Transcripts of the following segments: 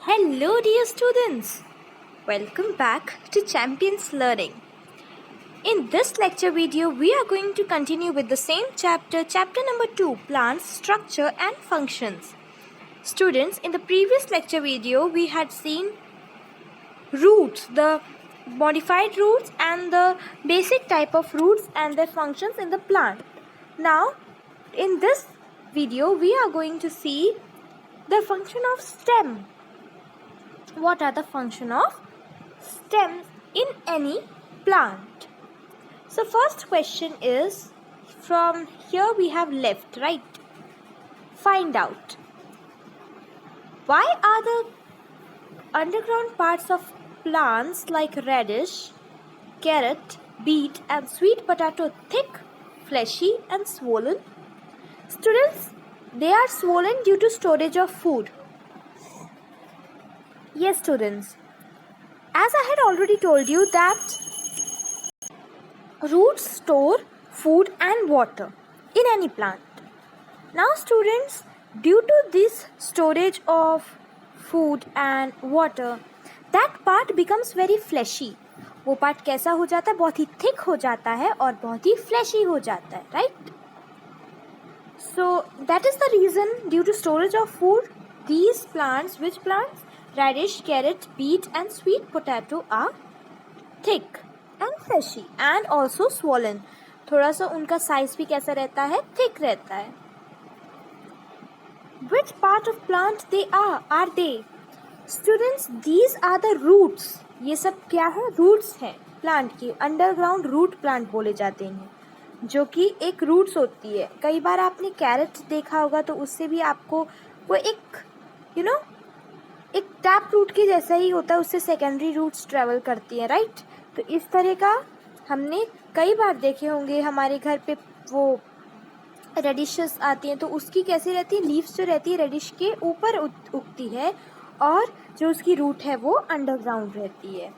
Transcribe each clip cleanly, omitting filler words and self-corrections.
Hello, dear students. Welcome back to Champions Learning. In this lecture video, we are going to continue with the same chapter number 2, Plants, Structure and Functions. Students, in the previous lecture video, we had seen roots, the modified roots and the basic type of roots and their functions in the plant. Now, in this video, we are going to see the function of stem. What are the function of stems in any plant? So first question is, from here we have left, right? Find out why are the underground parts of plants like radish, carrot, beet and sweet potato thick, fleshy and swollen? Students, they are swollen due to storage of food. Yes, students. As I had already told you that roots store food and water in any plant. Now, students, due to this storage of food and water, that part becomes very fleshy. वो part कैसा हो जाता है? बहुत ही thick हो जाता है और बहुत ही फ्लैशी हो जाता है, right? So that is the reason, due to storage of food, these plants, which plants? Radish, carrot, beet and sweet potato are thick and fleshy and also swollen. थोड़ा सा उनका साइज भी कैसा रहता है? थिक रहता है. Which part of plant they are they? Students, these are the roots. ये सब क्या है? Roots हैं प्लांट की. अंडरग्राउंड रूट प्लांट बोले जाते हैं, जो कि एक रूट्स होती है. कई बार आपने कैरेट देखा होगा तो उससे भी आपको वो एक एक टैप रूट के जैसा ही होता है, उससे सेकेंडरी रूट्स ट्रेवल करती हैं, राइट? तो इस तरह का हमने कई बार देखे होंगे. हमारे घर पे वो रेडिशेस आती हैं तो उसकी कैसी रहती है? लीव्स जो रहती है रेडिश के ऊपर उगती है और जो उसकी रूट है वो अंडरग्राउंड रहती है.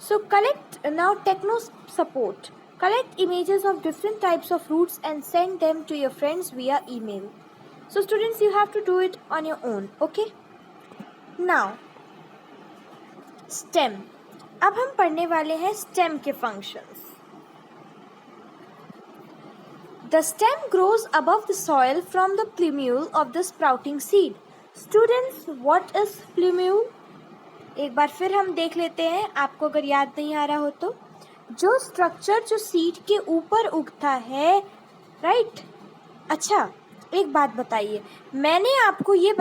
So collect now techno support. Collect images of different types of roots and send them to your friends via email. So students, you have to do it on your own, okay? Now, stem. अब हम पढ़ने वाले हैं stem के functions. The stem grows above the soil from the plumule of the sprouting seed. Students, what is plumule? एक बार फिर हम देख लेते हैं, आपको अगर याद नहीं आ रहा हो तो. जो स्ट्रक्चर जो सीड के ऊपर उगता है, राइट? अच्छा, एक बात बताइए, मैंने आपको ये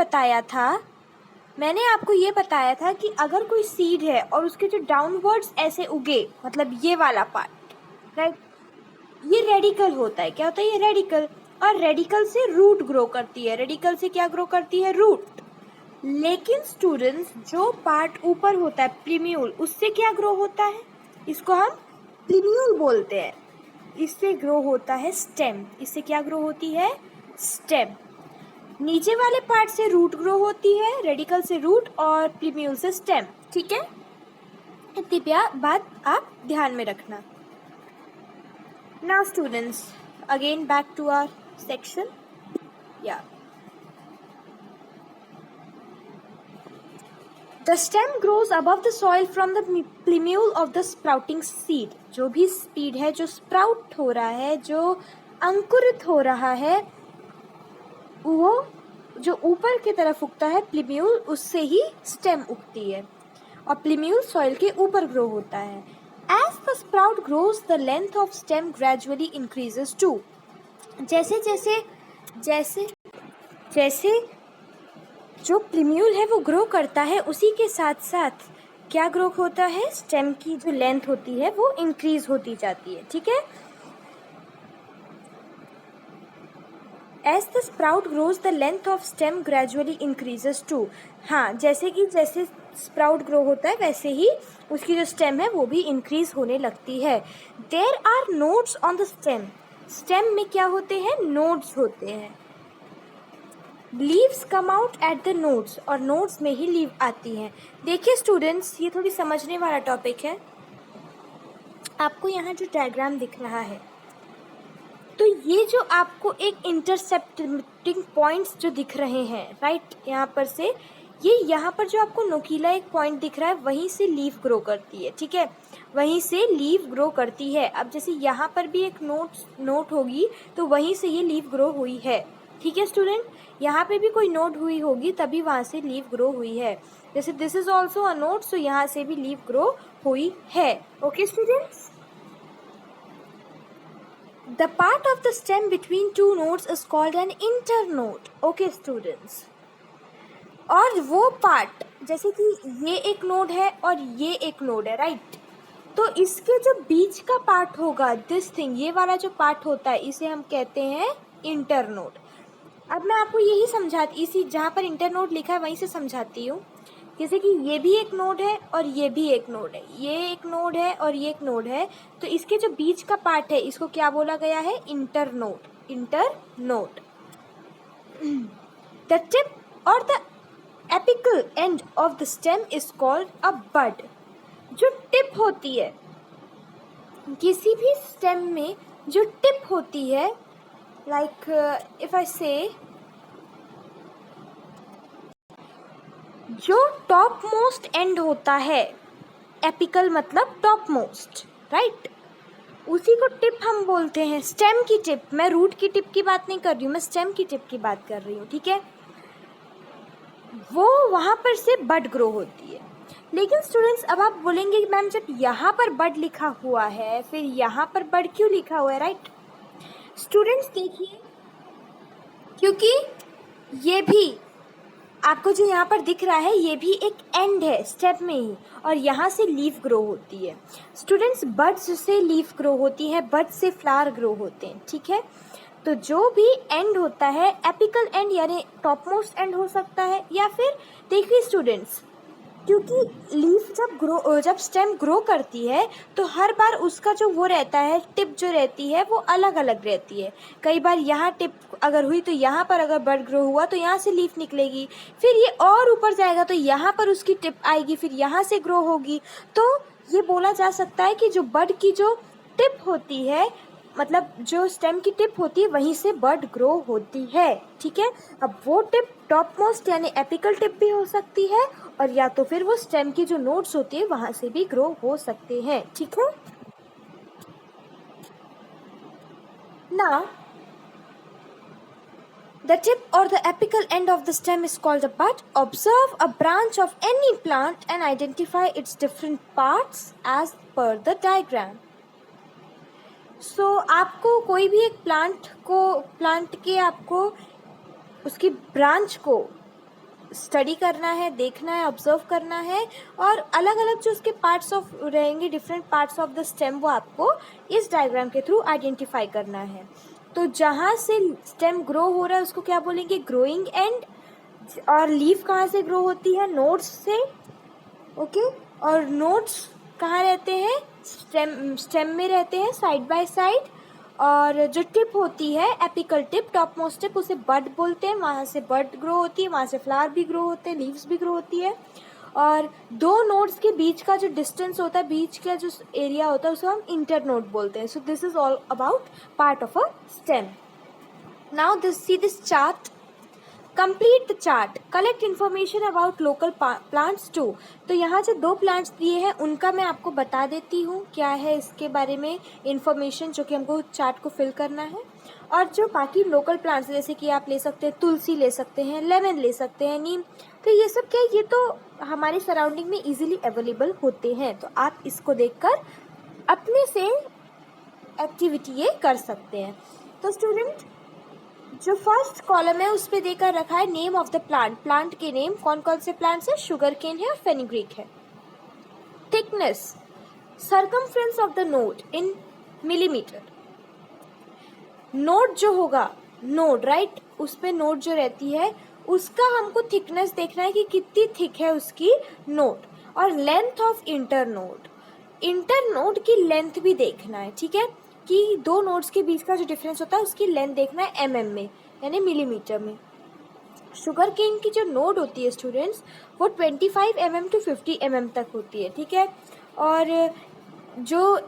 बताया था कि अगर कोई सीड है और उसके जो डाउनवर्ड्स ऐसे उगे, मतलब ये वाला पार्ट, राइट, ये रेडिकल होता है. क्या होता है? ये रेडिकल. और रेडिकल से रूट ग्रो करती है. रेडिकल से क्या ग्रो करती है? रूट. लेकिन स्टूडेंट्स, जो पार्ट ऊपर होता है प्रीम्यूल, उससे क्या ग्रो होता है? इसको हम प्लीम्यूल बोलते हैं. इससे ग्रो होता है स्टेम. इससे क्या ग्रो होती है? स्टेम. नीचे वाले पार्ट से रूट ग्रो होती है, रेडिकल से रूट और प्लीम्यूल से स्टेम. ठीक है, इतनी बात आप ध्यान में रखना. Now students, again back to our section. The stem grows above the soil from the plumule of the sprouting seed. जो भी सीड है, जो स्प्राउट हो रहा है, जो अंकुरित हो रहा है, वो जो ऊपर की तरफ उगता है प्लूम्यूल, उससे ही स्टेम उगती है. और प्लूम्यूल सॉइल के ऊपर ग्रो होता है. As the sprout grows, the length of stem gradually increases too. जैसे जो प्लूम्यूल है वो ग्रो करता है, उसी के साथ साथ क्या ग्रो होता है? स्टेम की जो लेंथ होती है वो इंक्रीज होती जाती है. ठीक है. As the sprout grows, the length of stem gradually increases too. हाँ, जैसे स्प्राउट ग्रो होता है वैसे ही उसकी जो स्टेम है वो भी इंक्रीज होने लगती है. There are nodes on the stem. Stem में क्या होते हैं? नोड्स होते हैं. Leaves come out at the nodes, और नोड्स में ही लीव आती हैं. देखिए स्टूडेंट्स, ये थोड़ी समझने वाला टॉपिक है. आपको यहाँ जो डायग्राम दिख रहा है, तो ये जो आपको एक इंटरसेप्टिंग पॉइंट्स जो दिख रहे हैं, राइट, यहाँ पर से ये यहाँ पर जो आपको नोकीला एक पॉइंट दिख रहा है वहीं से लीफ ग्रो करती है, ठीक है, वहीं से लीफ ग्रो करती है। अब जैसे यहाँ पर भी एक नोट होगी तो वहीं से ये लीफ ग्रो हुई है, ठीक है स्टूडेंट। यहाँ पे भी कोई नोट हुई होगी तभी वहाँ से लीफ ग्रो हुई है। जैसे this is also a note, so यहाँ से भी लीफ ग्रो हुई है। Okay students, the part of the stem between two nodes is called an internode. Okay students, और वो पार्ट जैसे कि ये एक नोड है और ये एक नोड है, राइट, तो इसके जो बीच का पार्ट होगा, दिस थिंग, ये वाला जो पार्ट होता है इसे हम कहते हैं इंटरनोड। अब मैं आपको यही समझाती, इसी जहाँ पर इंटरनोड लिखा है वहीं से समझाती हूँ। जैसे कि ये भी एक नोड है और ये भी एक नोड है, ये एक नोड है और ये एक नोड है, तो इसके जो बीच का पार्ट है इसको क्या बोला गया है, इंटरनोड, इंटरनोड। द टिप और the apical end of the stem is called a bud. जो टिप होती है किसी भी स्टेम में, जो टिप होती है, लाइक इफ आई से, जो टॉप मोस्ट एंड होता है, एपिकल मतलब टॉप मोस्ट, राइट, उसी को टिप हम बोलते हैं, स्टेम की टिप। मैं रूट की टिप की बात नहीं कर रही हूँ, मैं स्टेम की टिप की बात कर रही हूँ, ठीक है। वो वहाँ पर से बड ग्रो होती है। लेकिन स्टूडेंट्स अब आप बोलेंगे कि मैम जब यहाँ पर बड लिखा हुआ है फिर यहाँ पर बड क्यों लिखा हुआ है, राइट। स्टूडेंट्स देखिए, क्योंकि ये भी आपको जो यहाँ पर दिख रहा है ये भी एक एंड है स्टेप में ही, और यहाँ से लीफ ग्रो होती है। स्टूडेंट्स बड्स से लीफ ग्रो होती है, बड्स से फ्लावर ग्रो होते हैं, ठीक है। तो जो भी एंड होता है, एपिकल एंड यानी टॉप मोस्ट एंड हो सकता है, या फिर देखिए स्टूडेंट्स, क्योंकि लीफ जब स्टेम ग्रो करती है तो हर बार उसका जो वो रहता है, टिप जो रहती है वो अलग अलग रहती है। कई बार यहाँ टिप अगर हुई तो यहाँ पर अगर बड ग्रो हुआ तो यहाँ से लीफ निकलेगी, फिर ये और ऊपर जाएगा तो यहाँ पर उसकी टिप आएगी, फिर यहाँ से ग्रो होगी। तो ये बोला जा सकता है कि जो बड की जो टिप होती है, मतलब जो स्टेम की टिप होती है वहीं से बड ग्रो होती है, ठीक है। अब वो टिप टॉप मोस्ट यानी एपिकल टिप भी हो सकती है, और या तो फिर वो स्टेम की जो नोड्स होती है वहां से भी ग्रो हो सकते हैं, ठीक है। Now the tip or the apical end of the stem is called a bud. Observe a branch of any plant and identify its different parts as per the diagram. आपको कोई भी एक प्लांट के आपको उसकी ब्रांच को study करना है, देखना है, ऑब्जर्व करना है, और अलग अलग जो उसके पार्ट्स ऑफ रहेंगे, different parts of the stem, वो आपको इस डायग्राम के थ्रू आइडेंटिफाई करना है। तो जहाँ से स्टेम ग्रो हो रहा है उसको क्या बोलेंगे, ग्रोइंग एंड, और लीफ कहाँ से ग्रो होती है, नोड्स से, ओके। और नोड्स कहाँ रहते हैं, स्टेम में रहते हैं, साइड बाय साइड। और जो टिप होती है, apical tip, top most tip, उसे बड बोलते हैं, वहाँ से बड ग्रो होती है, वहाँ से फ्लावर भी ग्रो होते हैं, लीव्स भी ग्रो होती है। और दो नोड्स के बीच का जो डिस्टेंस होता है, बीच का जो एरिया होता है, उसको हम इंटरनोड बोलते हैं। So this is all about part of a stem. Now see this chart, complete the chart, collect information about local plants too. तो यहाँ जो दो प्लांट्स दिए हैं उनका मैं आपको बता देती हूँ क्या है इसके बारे में इन्फॉर्मेशन, जो कि हमको चार्ट को फिल करना है। और जो बाकी लोकल प्लांट्स, जैसे कि आप ले सकते हैं तुलसी, ले सकते हैं लेमन, ले सकते हैं नीम, तो ये सब क्या है, ये तो हमारे सराउंडिंग में इजीली अवेलेबल होते हैं। तो आप इसको देखकर अपने से एक्टिविटी ये कर सकते हैं। तो स्टूडेंट, जो फर्स्ट कॉलम है उस पर देकर रखा है name of the plant, plant के नेम, कौन कौन से प्लांट्स है, शुगर केन है और फेनिग्रीक है। Thickness, circumference of the node in millimetre. Node जो होगा, नोड राइट, उस पे नोड जो रहती है उसका हमको थिकनेस देखना है कि कितनी थिक है उसकी नोड। और लेंथ ऑफ इंटरनोड, इंटरनोड की लेंथ भी देखना है, ठीक है, कि दो नोड्स के बीच का जो डिफरेंस होता है उसकी लेंथ देखना है mm में, यानी मिलीमीटर में। शुगर केन की जो नोड होती है स्टूडेंट्स, वो 25 mm to 50 mm तक होती है, ठीक है। और जो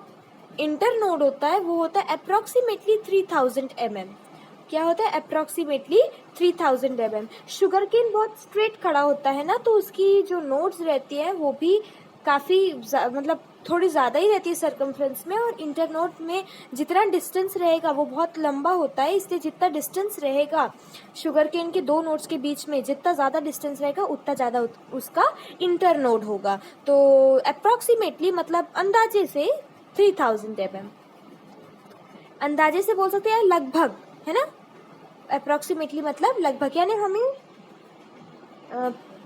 इंटर नोड होता है वो होता है अप्रॉक्सीमेटली 3000 mm। क्या होता है अप्रॉक्सीमेटली 3000 mm। शुगर केन बहुत स्ट्रेट खड़ा होता है ना, तो उसकी जो नोड्स रहती है वो भी काफ़ी मतलब थोड़ी ज़्यादा ही रहती है सर्कमफ्रेंस में, और इंटरनोड में जितना डिस्टेंस रहेगा वो बहुत लंबा होता है, इसलिए जितना डिस्टेंस रहेगा शुगर केन के दो नोड्स के बीच में, जितना ज़्यादा डिस्टेंस रहेगा उतना ज़्यादा उसका इंटरनोड होगा। तो अप्रॉक्सीमेटली मतलब अंदाजे से 3000 mm, अंदाजे से बोल सकते हैं लगभग, है ना। अप्रॉक्सीमेटली मतलब लगभग, यानी हमें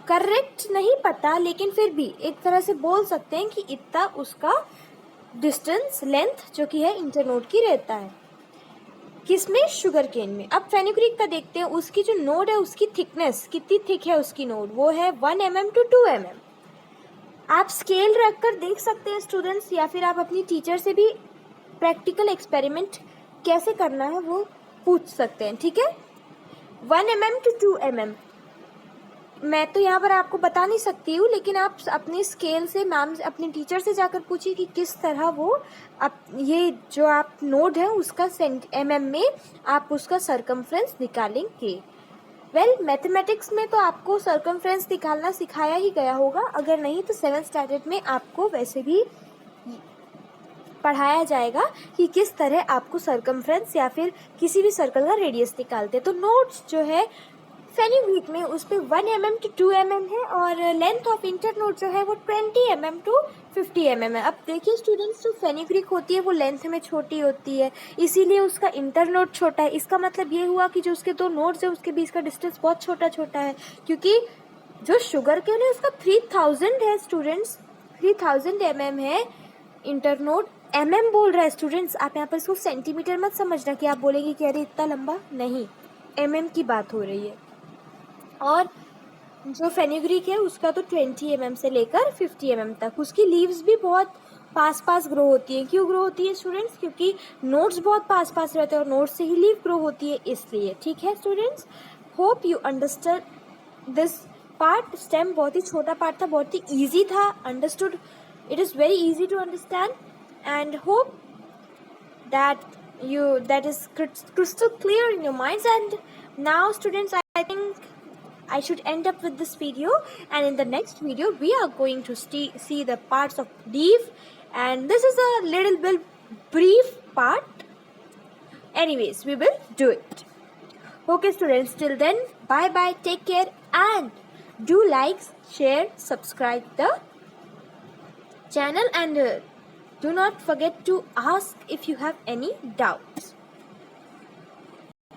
करेक्ट नहीं पता, लेकिन फिर भी एक तरह से बोल सकते हैं कि इतना उसका डिस्टेंस लेंथ जो कि है इंटरनोड की रहता है। किसमें? शुगर केन में। अब फेनुग्रीक का देखते हैं, उसकी जो नोड है उसकी थिकनेस कितनी थिक है उसकी नोड, वो है 1 mm to 2 mm। आप स्केल रख कर देख सकते हैं स्टूडेंट्स, या फिर आप अपनी टीचर से भी प्रैक्टिकल एक्सपेरिमेंट कैसे करना है वो पूछ सकते हैं, ठीक है। 1 mm to 2 mm मैं तो यहाँ पर आपको बता नहीं सकती हूँ, लेकिन आप अपनी स्केल से मैम अपने टीचर से जाकर पूछिए कि किस तरह वो ये जो आप नोड है उसका mm में आप उसका सर्कमफ्रेंस निकालेंगे। वेल मैथमेटिक्स में तो आपको सर्कमफ्रेंस निकालना सिखाया ही गया होगा, अगर नहीं तो 7th स्टैंडर्ड में आपको वैसे भी पढ़ाया जाएगा कि किस तरह आपको सर्कमफ्रेंस या फिर किसी भी सर्कल का रेडियस निकालते। तो नोड्स जो है फेनुग्रीक में उस पर 1 mm to 2 mm है, और लेंथ ऑफ इंटरनोड जो है वो 20 mm to 50 mm है। अब देखिए स्टूडेंट्स, जो फेनुग्रीक होती है वो लेंथ में छोटी होती है, इसीलिए उसका इंटरनोड छोटा है। इसका मतलब ये हुआ कि जो उसके दो नोड्स है उसके बीच का डिस्टेंस बहुत छोटा छोटा है, क्योंकि जो शुगर केन है उसका 3000 है स्टूडेंट्स, 3000 mm है इंटरनोड। mm बोल रहा है स्टूडेंट्स, आप यहाँ पर इसको सेंटीमीटर मत समझना कि आप बोलेंगे कि अरे इतना लंबा, नहीं, mm की बात हो रही है। और जो फेनुग्रीक है उसका तो 20 mm से लेकर 50 mm तक, उसकी लीव्स भी बहुत पास पास ग्रो होती है। क्यों ग्रो होती है स्टूडेंट्स? क्योंकि नोड्स बहुत पास पास रहते हैं और नोड्स से ही लीव ग्रो होती है, इसलिए। ठीक है students, hope you understand this part. Stem बहुत ही छोटा पार्ट था, बहुत ही ईजी था, understood, it is very easy to understand, and hope that is crystal clear in your minds. And now students, I think I should end up with this video, and in the next video we are going to see the parts of leaf, and this is a little bit brief part. Anyways, we will do it. Okay students, till then, bye bye, take care, and do like, share, subscribe the channel, and do not forget to ask if you have any doubts.